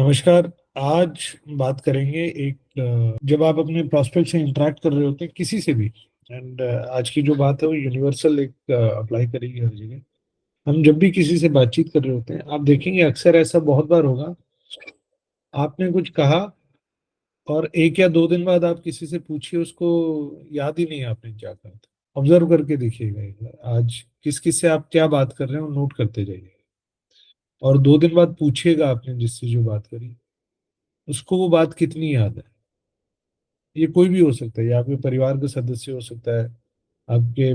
नमस्कार। आज बात करेंगे जब आप अपने प्रॉस्पेक्ट से इंटरेक्ट कर रहे होते हैं किसी से भी। एंड आज की जो बात है वो यूनिवर्सल एक अप्लाई करेगी हर जगह। हम जब भी किसी से बातचीत कर रहे होते हैं आप देखेंगे अक्सर ऐसा बहुत बार होगा। आपने कुछ कहा और 1 या 2 दिन बाद आप किसी से पूछिए, उसको याद ही नहीं है आपने क्या कहा था। ऑब्जर्व करके देखिएगा एक बार, आज किस किस से आप क्या बात कर रहे हैं वो नोट करते जाइए। और 2 दिन बाद पूछिएगा आपने जिससे जो बात करी उसको वो बात कितनी याद है। ये कोई भी हो सकता है, ये आपके परिवार का सदस्य हो सकता है, आपके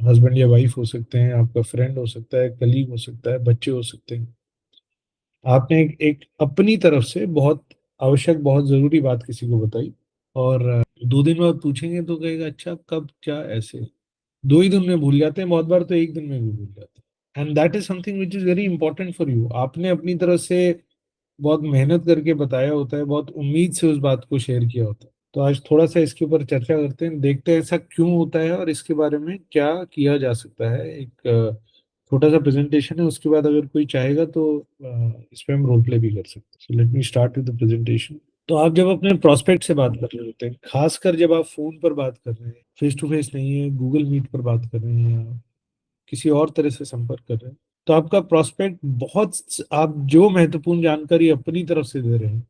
हस्बैंड या वाइफ हो सकते हैं, आपका फ्रेंड हो सकता है, कलीग हो सकता है, बच्चे हो सकते हैं। आपने एक अपनी तरफ से बहुत आवश्यक, बहुत जरूरी बात किसी को बताई और 2 दिन बाद पूछेंगे तो कहेगा अच्छा कब क्या ऐसे। 2 ही दिन में भूल जाते हैं, बहुत बार तो 1 दिन में भी भूल जाते हैं। And that is something which is very important for you. आपने अपनी तरफ से बहुत मेहनत करके बताया होता है, बहुत उम्मीद से उस बात को शेयर किया होता है। तो आज थोड़ा सा इसके ऊपर चर्चा करते हैं, देखते हैं ऐसा क्यों होता है और इसके बारे में क्या किया जा सकता है। एक छोटा सा प्रेजेंटेशन है, उसके बाद अगर कोई चाहेगा तो इस पे हम रोल प्ले भी कर सकते हैं। So let me start with the presentation. तो आप जब अपने प्रोस्पेक्ट से बात कर रहे होते हैं, खासकर जब आप फोन पर बात कर रहे हैं, फेस टू फेस नहीं है, गूगल मीट पर बात कर रहे हैं या किसी और तरह से संपर्क कर रहे हैं, तो आपका प्रोस्पेक्ट बहुत, आप जो महत्वपूर्ण जानकारी अपनी तरफ से दे रहे हैं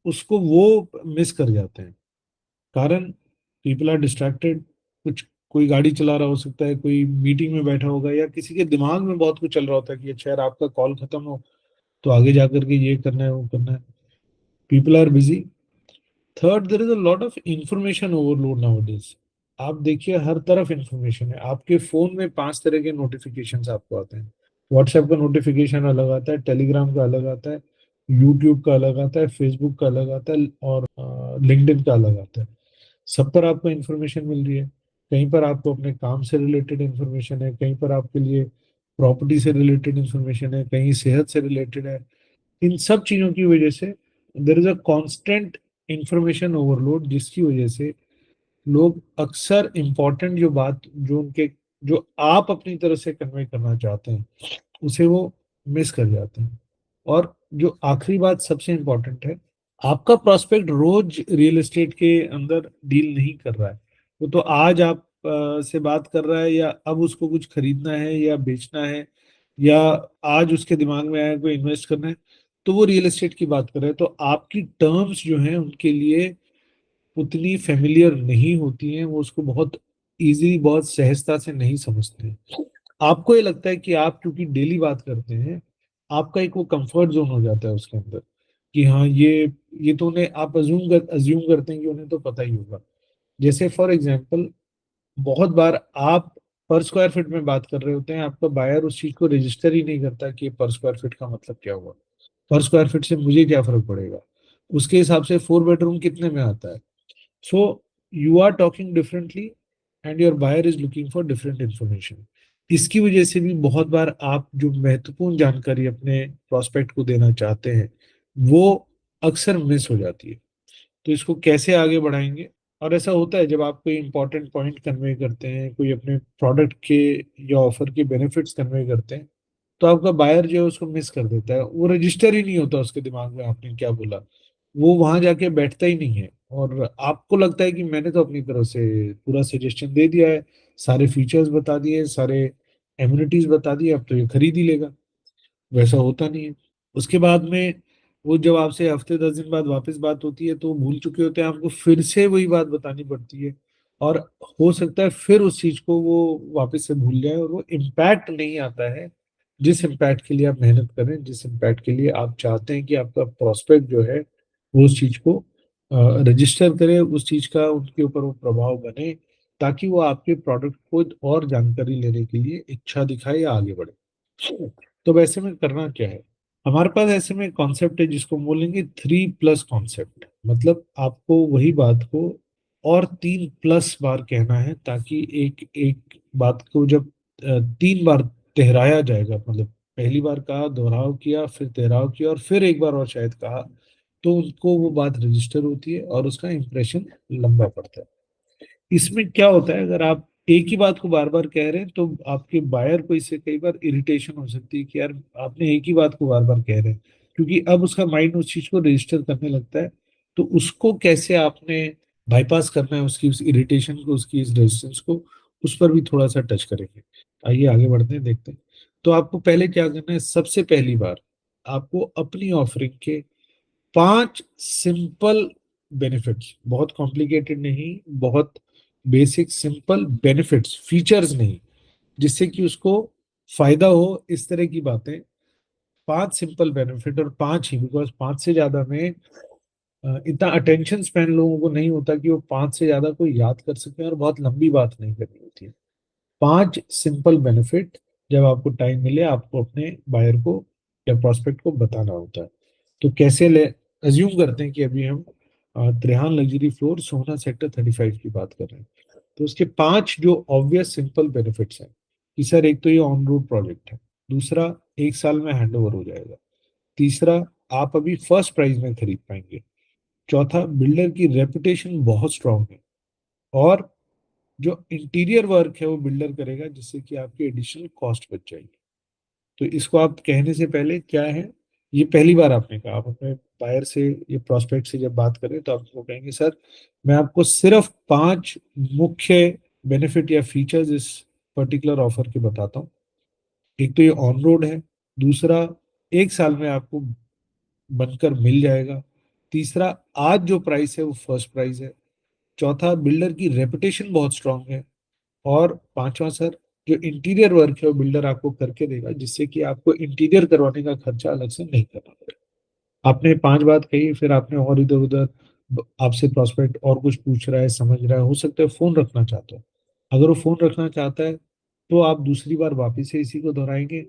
उसको वो मिस कर जाते हैं। कारण, पीपल आर डिस्ट्रैक्टेड। कुछ, कोई गाड़ी चला रहा हो सकता है, कोई मीटिंग में बैठा होगा, या किसी के दिमाग में बहुत कुछ चल रहा होता है कि अच्छा यार आपका कॉल खत्म हो तो आगे जाकर के ये करना है वो करना है। People are busy. Third, there is a lot of information overload nowadays. आप देखिए हर तरफ इंफॉर्मेशन है। आपके फोन में 5 तरह के नोटिफिकेशंस आपको आते हैं। व्हाट्सएप का नोटिफिकेशन अलग आता है, टेलीग्राम का अलग आता है, यूट्यूब का अलग आता है, फेसबुक का अलग आता है और लिंक्डइन का अलग आता है। सब पर आपको इंफॉर्मेशन मिल रही है। कहीं पर आपको अपने काम से रिलेटेड इंफॉर्मेशन है, कहीं पर आपके लिए प्रॉपर्टी से रिलेटेड इंफॉर्मेशन है, कहीं सेहत से रिलेटेड है। इन सब चीजों की वजह से there is a constant information overload, जिसकी वजह से लोग अक्सर इंपॉर्टेंट जो बात, जो उनके, जो आप अपनी तरफ से कन्वे करना चाहते हैं उसे वो मिस कर जाते हैं। और जो आखिरी बात सबसे इंपॉर्टेंट है, आपका प्रोस्पेक्ट रोज रियल एस्टेट के अंदर डील नहीं कर रहा है। वो तो आज आप से बात कर रहा है, या अब उसको कुछ खरीदना है या बेचना है, या आज उसके दिमाग में आया कोई इन्वेस्ट करना है, तो वो रियल एस्टेट की बात कर रहे हैं। तो आपकी टर्म्स जो हैं उनके लिए उतनी फेमिलियर नहीं होती हैं, वो उसको बहुत इजीली, बहुत सहजता से नहीं समझते हैं। आपको ये लगता है कि आप क्योंकि डेली बात करते हैं, आपका एक वो कंफर्ट जोन हो जाता है उसके अंदर कि हाँ ये तो उन्हें, आप अज्यूम करते हैं कि उन्हें तो पता ही होगा। जैसे फॉर एग्जांपल, बहुत बार आप पर स्क्वायर फीट में बात कर रहे होते हैं, आपका बायर उस चीज को रजिस्टर ही नहीं करता कि पर स्क्वायर फीट का मतलब क्या हुआ। पर स्क्वायर फीट से मुझे क्या फर्क पड़ेगा, उसके हिसाब से 4 बेडरूम कितने में आता है। So you are talking differently and your buyer is looking for different information. इसकी वजह से भी बहुत बार आप जो महत्वपूर्ण जानकारी अपने प्रोस्पेक्ट को देना चाहते हैं वो अक्सर मिस हो जाती है। तो इसको कैसे आगे बढ़ाएंगे। और ऐसा होता है जब आप कोई इंपॉर्टेंट पॉइंट कन्वे करते हैं, कोई अपने प्रोडक्ट के या ऑफर के बेनिफिट्स कन्वे करते हैं, तो आपका बायर जो है उसको मिस कर देता है, वो रजिस्टर ही नहीं होता उसके दिमाग में आपने क्या बोला। वो वहां जाके बैठता ही नहीं है और आपको लगता है कि मैंने तो अपनी तरफ से पूरा सजेशन दे दिया है, सारे फीचर्स बता दिए, सारे एम्यूनिटीज बता दिए, अब तो ये खरीद ही लेगा। वैसा होता नहीं है। उसके बाद में वो जब आपसे हफ्ते 10 दिन बाद वापस बात होती है तो वो भूल चुके होते हैं, आपको फिर से वही बात बतानी पड़ती है। और हो सकता है फिर उस चीज को वो वापस से भूल जाए और वो इम्पैक्ट नहीं आता है जिस इम्पैक्ट के लिए आप मेहनत करें, जिस इम्पैक्ट के लिए आप चाहते हैं कि आपका प्रोस्पेक्ट जो है वो उस चीज को रजिस्टर करे, उस चीज का उनके ऊपर वो प्रभाव बने, ताकि वो आपके प्रोडक्ट को और जानकारी लेने के लिए इच्छा दिखाए या आगे बढ़े। तो वैसे में करना क्या है, हमारे पास ऐसे में कॉन्सेप्ट है जिसको हम बोलेंगे 3+ कॉन्सेप्ट। मतलब आपको वही बात को और 3+ बार कहना है, ताकि एक एक बात को जब 3 बार दोहराया जाएगा, मतलब पहली बार कहा, दोहराव किया, फिर दोहराव किया और फिर एक बार और शायद कहा, तो उनको वो बात रजिस्टर होती है और उसका इंप्रेशन लंबा पड़ता है। इसमें क्या होता है, अगर आप एक ही बात को बार बार कह रहे हैं तो आपके बायर को इससे कई बार इरिटेशन हो सकती है कि यार आपने एक ही बात को बार बार कह रहे हैं, क्योंकि अब उसका माइंड उस चीज को रजिस्टर करने लगता है। तो उसको कैसे आपने बाईपास करना है, उसकी उस इरिटेशन को, उसकी इस रेजिस्टेंस को, उस पर भी थोड़ा सा टच करेंगे। आइए आगे बढ़ते हैं, देखते हैं। तो आपको पहले क्या करना है, सबसे पहली बार आपको अपनी ऑफरिंग के 5 सिंपल बेनिफिट्स, बहुत कॉम्प्लिकेटेड नहीं, बहुत बेसिक सिंपल बेनिफिट्स, फीचर्स नहीं, जिससे कि उसको फायदा हो, इस तरह की बातें। 5 सिंपल बेनिफिट, और 5 ही, बिकॉज 5 से ज्यादा में इतना अटेंशन स्पैन लोगों को नहीं होता कि वो 5 से ज्यादा कोई याद कर सके, और बहुत लंबी बात नहीं करनी होती है। 5 सिंपल बेनिफिट जब आपको टाइम मिले आपको अपने बायर को या प्रोस्पेक्ट को बताना होता है। तो कैसे ले, अज्यूम करते हैं कि अभी हम त्रेहान लग्जरी फ्लोर सोहना सेक्टर 35 की बात कर रहे हैं। तो उसके 5 जो ऑब्वियस सिंपल बेनिफिट्स हैं कि सर, एक तो ये ऑन रोड प्रोजेक्ट है, दूसरा 1 साल में हैंडओवर हो जाएगा, तीसरा आप अभी फर्स्ट प्राइस में खरीद पाएंगे, चौथा बिल्डर की रेपुटेशन बहुत स्ट्रांग है, और जो इंटीरियर वर्क है वो बिल्डर करेगा, जिससे कि आपकी एडिशनल कॉस्ट बच जाएगी। तो इसको आप कहने से पहले क्या है, ये पहली बार आपने कहा, आप अपने बायर से, ये प्रोस्पेक्ट से जब बात करें तो आपको कहेंगे सर, मैं आपको सिर्फ 5 मुख्य बेनिफिट या फीचर्स इस पर्टिकुलर ऑफर के बताता हूँ। एक तो ये ऑन रोड है, दूसरा 1 साल में आपको बनकर मिल जाएगा, तीसरा आज जो प्राइस है वो फर्स्ट प्राइस है, चौथा बिल्डर की रेपुटेशन बहुत स्ट्रांग है, और पांचवा सर, जो इंटीरियर वर्क है वो बिल्डर आपको करके देगा, जिससे कि आपको इंटीरियर करवाने का खर्चा अलग से नहीं करना पड़ेगा। आपने 5 बात कही, फिर आपने और इधर उधर, आपसे प्रोस्पेक्ट और कुछ पूछ रहा है, समझ रहा है, हो सकता है फोन रखना चाहता है। अगर वो फोन रखना चाहता है तो आप दूसरी बार वापिस से इसी को दोहराएंगे।